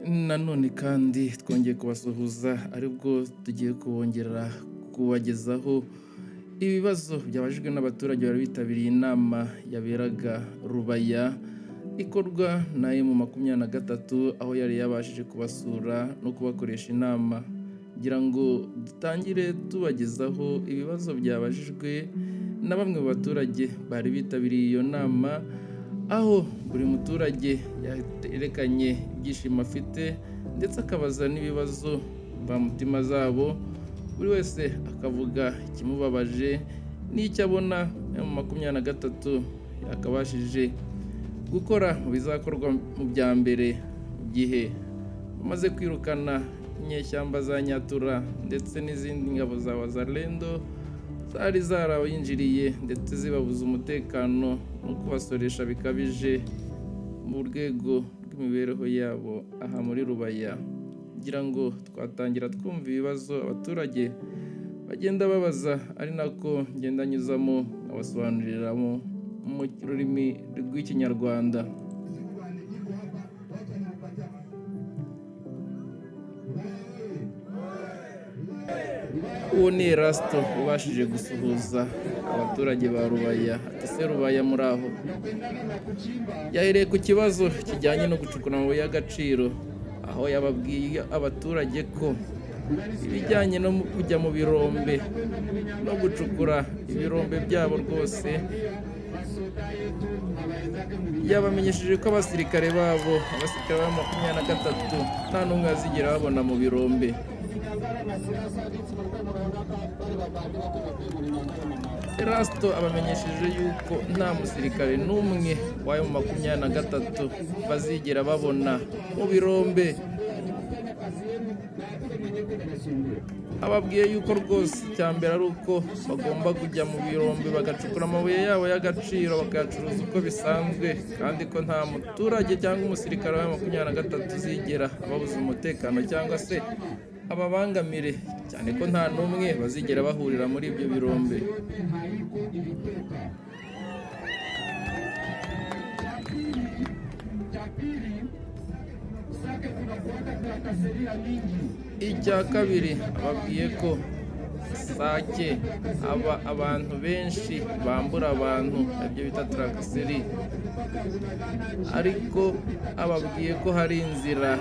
nanone kandi twongeye kubasuhuza aribwo tugiye kubongera kubagezaho ibibazo byabajijwe n'abaturage bari bitabiriye inama yaberaga Rubaya ikorwa na M23 aho yari yabashije kubasura no kubakoresha inama kugira ngo dutangire tubagezaho ibibazo byabajijwe na bamwe mu baturage bari bitabiriye iyo nama, aho buri muturage yerekanye ibyishimo afite ndetse akabaza n'ibibazo mutima zabo, buri wese akavuga ikimubabaje n'icyo abona M23 yakabashije gukora mu bizakorwa mu bya mbere mu gihe bamaze kwirukana inyeshyamba za Nyatura ndetse n'izindi ngabo za Wazalendo zari zarayinjiriye ndetse zibabuza umutekano no kubasoresha bikabije mu rwego rw'imibereho yabo aha muri Rubaya. Kugira ngo twatangira twumva ibibazo abaturage bagenda babaza, ari nako ngenda nyuzamo abasobanuriramo mu rurimi rw'Ikinyarwanda. Uwo ni Erasto ubashije gusuhuza abaturage ba Rubaya. Ati se Rubaya muri aho? Yahereye ku kibazo kijyanye no gucukura amabuye y'agaciro, aho yababwiye abaturage ko ibijyanye no kujya mu birombe no gucukura ibirombe byabo rwose yabamenyesheje ko abasirikare ba M23 nta n'umwe azigera babona mu birombe. Erasto abamenyesheje yuko nta musirikare n'umwe wa M23 bazigera babona mu birombe. Ababwiye yuko rwose icyambere ari uko bagomba kujya mu birombe bagacukura amabuye yabo y'agaciro bakayacuruza uko bisanzwe, kandi ko nta muturage cyangwa umusirikare wa M23 uzigera ababuza umutekano cyangwa se ababangamire, cyane ko nta n'umwe bazigera bahurira muri ibyo birombe. Icya kabiri ababwiye ko Sake abantu benshi bambura abantu, ibyo bita trakaseri, ariko ababwiye ko hari inzira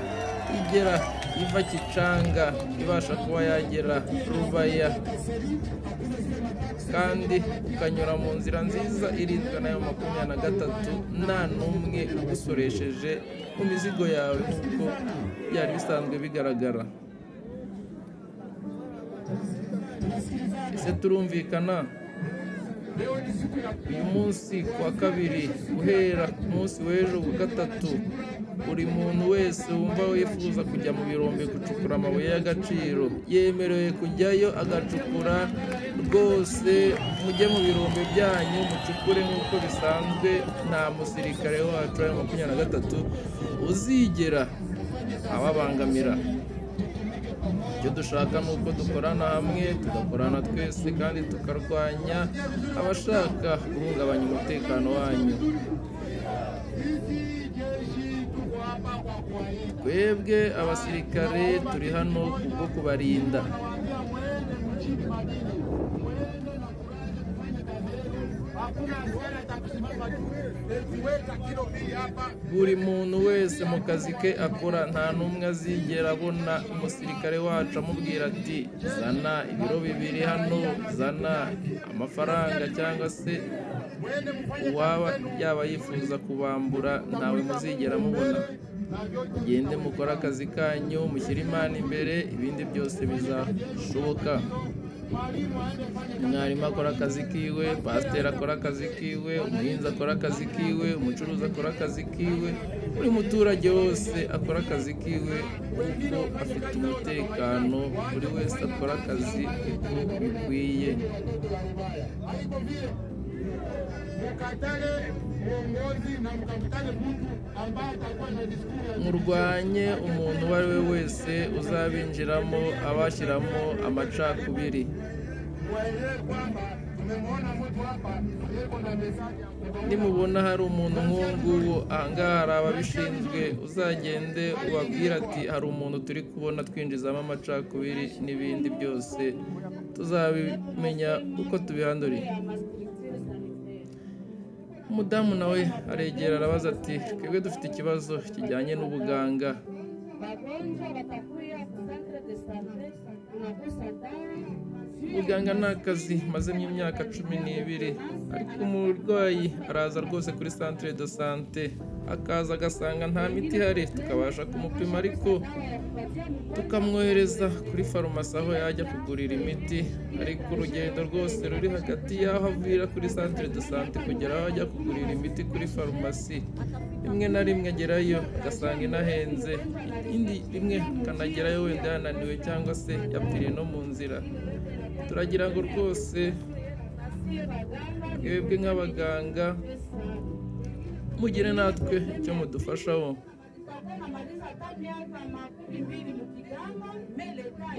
igera iva Kicanga ibasha kuba yagera Rubaya, kandi ukanyura mu nzira nziza irinzwe na M23 nta n'umwe ugusoresheje mu mizigo yawe nk'uko byari bisanzwe bigaragara. Ese turumvikana? Uyu munsi kuwa kabiri guhera ku munsi w'ejo ku gatatu, buri muntu wese wumva wifuza kujya mu birombe gucukura amabuye y'agaciro yemerewe kujyayo agacukura rwose. Mujye mu birombe byanyu mucukure nk'uko bisanzwe, nta musirikare wacu wa M23 uzigera ababangamira. Icyo dushaka ni uko dukorana hamwe, tugakorana twese kandi tukarwanya abashaka guhungabanya umutekano wanyu. Twebwe abasirikare turi hano kubwo kubarinda. Buri muntu wese mu kazi ke akora nta n'umwe azigera abona umusirikare wacu amubwira ati zana ibiro 2 hano, zana amafaranga, cyangwa se uwaba yaba yifuza kubambura ntawe muzigera mubona. Mugende mukora akazi kanyu, mushyire Imana imbere, ibindi byose bizashoboka. Umwarimu akora akazi kiwe, pasiteri akora akazi kiwe, umuhinzi akora akazi kiwe, umucuruzi akora akazi kiwe, buri muturage wose akora akazi kiwe kuko afite umutekano, buri wese akora akazi uko bikwiye. Murwanye umuntu uwo ari we wese uzabinjiramo abashyiramo amacakubiri. nimubona hari umuntu nk'uwo nguwo ahangaha hari ababishinzwe, uzagende ubabwire ati hari umuntu turi kubona twinjizamo amacakubiri n'ibindi byose, tuzabimenya uko tubihanduriye. Umudamu nawe aregera arabaza ati twebwe dufite ikibazo kijyanye n'ubuganga. Ubuganga ni akazi mazemo imyaka 12, ariko umurwayi araza rwose kuri centre de santé, akaza agasanga nta miti ihari, tukabasha kumupima ariko tukamwohereza kuri farumasi aho yajya kugurira imiti, ariko urugendo rwose ruri hagati y'aho avira kuri centre de santé kugera aho ajya kugurira imiti kuri farumasi, rimwe na rimwe agerayo agasanga inahenze, indi rimwe akanagerayo wenda yananiwe cyangwa se yapfiriye no mu nzira. Turagira ngo rwose twebwe nk'abaganga mugire natwe icyo mudufashaho.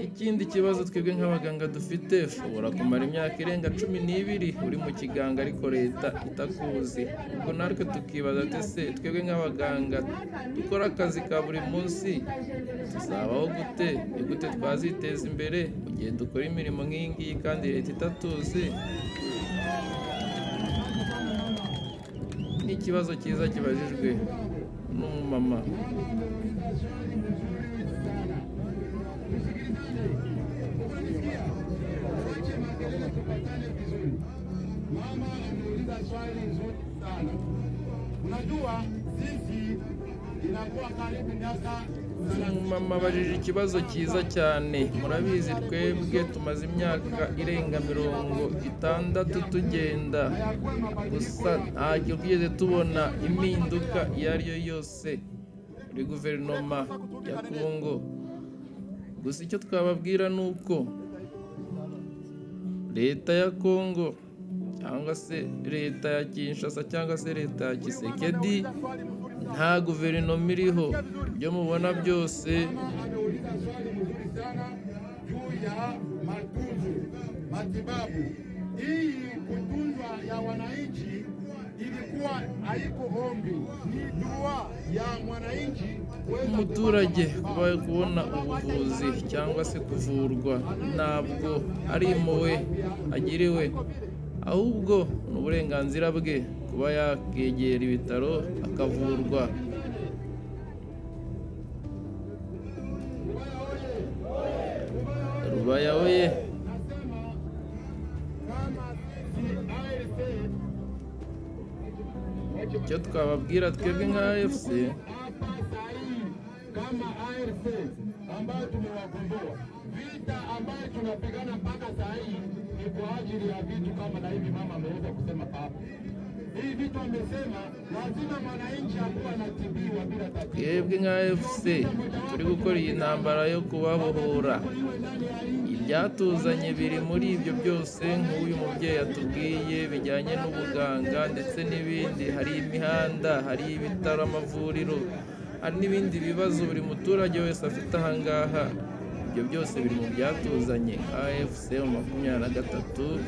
Ikindi kibazo twebwe nk'abaganga dufite, ushobora kumara imyaka irenga 12 uri mu kiganga ariko leta itakuzi, ubwo natwe tukibaza ati se twebwe nk'abaganga dukora akazi ka buri munsi tuzabaho gute? Ni gute twaziteza imbere mu gihe dukora imirimo nk'iyi ngiyi kandi leta itatuzi? Ni ikibazo cyiza kibajijwe n'umumama. Mama ameuliza swali nzuri sana. Unajua sisi inakuwa karibu miaka Umumama abajije ikibazo cyiza cyane. Murabizi twebwe tumaze imyaka irenga 60 tugenda, gusa ntacyo twigeze tubona impinduka iyo ari yo yose muri guverinoma ya Kongo. Gusa icyo twababwira ni uko leta ya Kongo cyangwa se leta ya Kinshasa cyangwa se leta ya Tshisekedi nta guverinoma iriho, ibyo mubona byose juu ya matibabu. Hii kutunzwa ya wananchi ilikuwa haiko ombi, ni dua ya mwananchi. umuturage kuba kubona ubuvuzi cyangwa se kuvurwa ntabwo ari impuhwe agiriwe, ahubwo ni uburenganzira bwe kuba yakegera ibitaro akavurwa. Rubaya oye! Icyo twababwira twebwe nka AFC, kama AFC ambayo tumewagundua vita ambayo tunapigana mpaka saa hii ni kwa ajili ya vitu kama na hivi mama ameweza kusema hapa. Hii vitu amesema lazima mwananchi akuwa anatibiwa bila tatizo. twebwe nka AFC turi gukora iyi ntambara yo kubabohora. Ibyatuzanye biri muri ibyo byose nk'uyu mubyeyi atubwiye bijyanye n'ubuganga ndetse n'ibindi. Hari imihanda, hari ibitaro, amavuriro, hari n'ibindi bibazo buri muturage wese afite ahangaha. Ibyo byose biri mu byatuzanye AFC 23,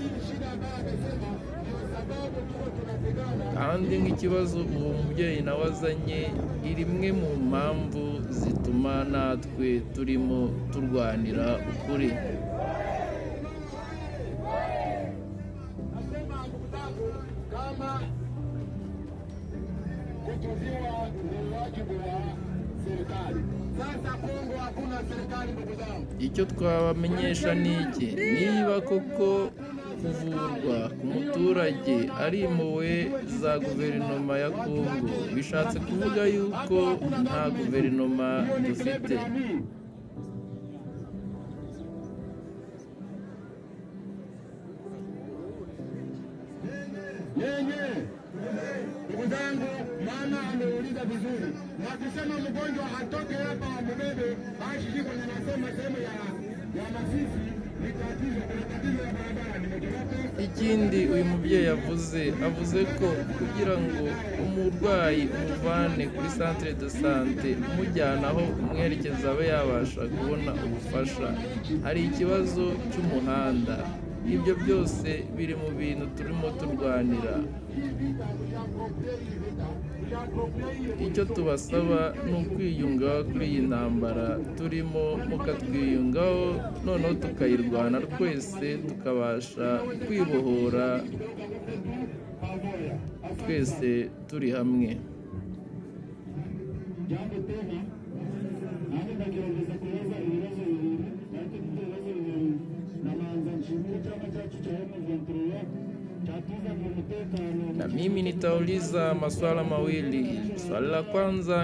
kandi nk'ikibazo uwo mubyeyi nawe azanye iri imwe mu mpamvu zituma natwe turimo turwanira ukuri. Kama kutuziwa ni wajibu wa serikali. Sasa Kongo hakuna serikali ndugu zangu. Icyo twabamenyesha ni iki? Niba koko kuvurwa ku muturage ari impuhwe za guverinoma ya Kongo, bishatse kuvuga yuko nta guverinoma dufite. Ndugu zangu, mama ameuliza vizuri, na kusema mgonjwa atoke hapa ambebe ashiki kwenye nasema sehemu ya Masisi ni tatizo. Kuna tatizo ya barabara ni mojawapo. Ikindi uyu mubyeyi avuze ko kugira ngo umurwayi umuvane kuri centre de santé umujyana aho umwerekeza abe yabasha kubona ubufasha, hari ikibazo cy'umuhanda. ibyo byose biri mu bintu turimo turwanira. Icyo tubasaba ni ukwiyunga kuri iyi ntambara turimo, mukatwiyungaho, noneho tukayirwana twese, tukabasha kwibohora twese turi hamwe. Jambo tena, nani ndagerageza kueleza ibibazo bibiri, ariko ibyo bibazo bibiri namanza nshimire chama cyacu cha M23 cyatuzaniye umutekano. Na mimi nitauliza maswala mawili. Swali la kwanza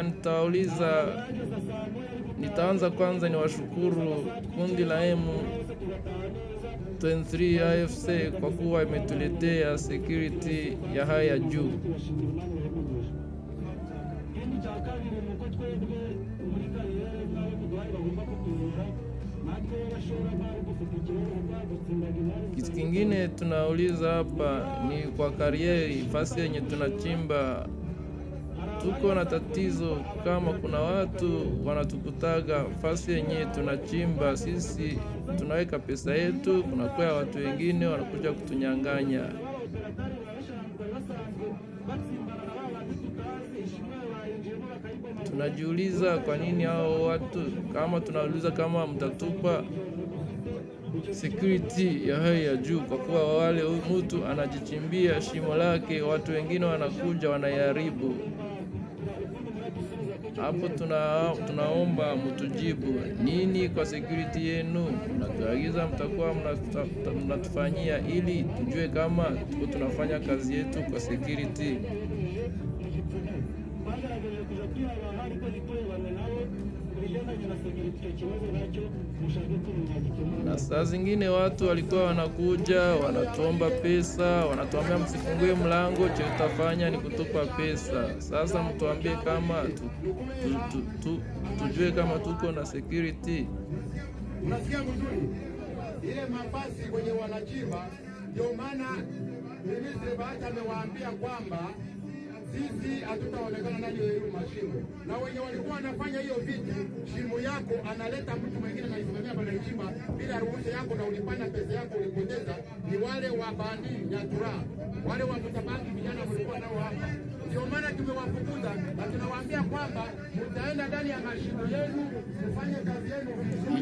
nitaanza kwanza ni washukuru kundi la M23 AFC kwa kuwa imetuletea security ya hali ya juu. Kitu kingine tunauliza hapa ni kwa karieri, fasi yenye tunachimba. Tuko na tatizo kama kuna watu wanatukutaga fasi yenye tunachimba, sisi tunaweka pesa yetu, kunakuwa watu wengine wanakuja kutunyang'anya. Tunajiuliza kwa nini hao watu, kama tunauliza kama mtatupa security ya hali ya juu, kwa kuwa wale mtu anajichimbia shimo lake, watu wengine wanakuja wanaiharibu. Hapo tunaomba mtujibu nini kwa security yenu, mnatuagiza mtakuwa mnatufanyia ili tujue kama tuko tunafanya kazi yetu kwa security. Na saa zingine watu walikuwa wanakuja wanatuomba pesa, wanatuambia msifungue mlango, che tutafanya ni kutupa pesa. Sasa mtuambie kama tujue kama tuko na security. Unasikia mzuri? Ile mafasi kwenye wanachimba, ndio maana Ministri Bahati amewaambia kwamba sisi hatutaonekana ndani ya hiyo mashimo, na wenye walikuwa wanafanya hiyo vitu, shimo yako analeta mtu mwingine anaisimamia pale chimba bila ruhusa yako, na ulipanda pesa yako ulipoteza, ni wale wa bandi Nyatura, wale wa kutabaki vijana walikuwa nao hapa. Ndio maana tumewafukuza na tunawaambia kwamba mtaenda ndani ya mashimo yenu kufanya kazi yenu.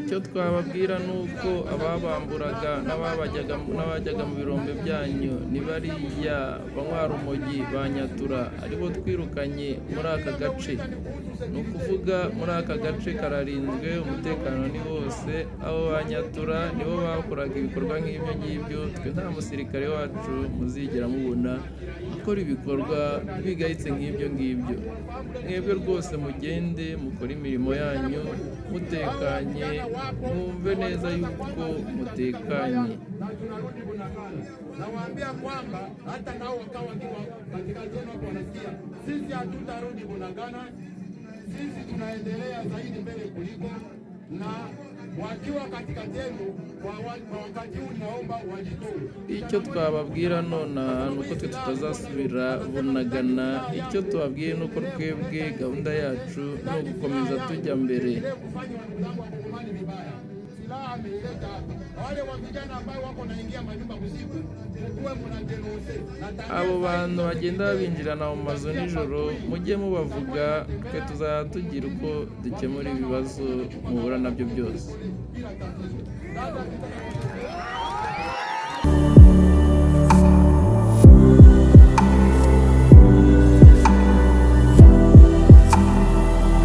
Icyo twababwira nuko ababamburaga n'abajyaga mu birombe byanyu ni bariya banywa umogi ba Nyatura, aribo twirukanye muri aka gace. Ni ukuvuga muri aka gace kararinzwe, umutekano ni wose. Abo ba Nyatura nibo bakoraga ibikorwa nk'ibyo ngibyo. Twe nta musirikare wacu muzigera mubona akora ibikorwa bigayitse nk'ibyo ngibyo. Mwebwe rwose mugende mukora imirimo yanyu mutekanye, mwumve neza yuko mutekanye. Nawaambia kwamba hata nao wakawa katika zeno hapo wanasikia, sisi hatutarudi Bunagana, sisi tunaendelea zaidi mbele kuliko, na wakiwa katika zenu kwa wakati huu naomba wajitoe. Icyo twababwira nona nuko twe tutazasubira Bunagana. Icyo tubabwiye nuko twebwe gahunda yacu no gukomeza tujya mbere. Abo bantu bagenda babinjirana mu mazu nijoro, mujye mubavuga, twe tuzajya tugira uko dukemura ibibazo muhura nabyo byose.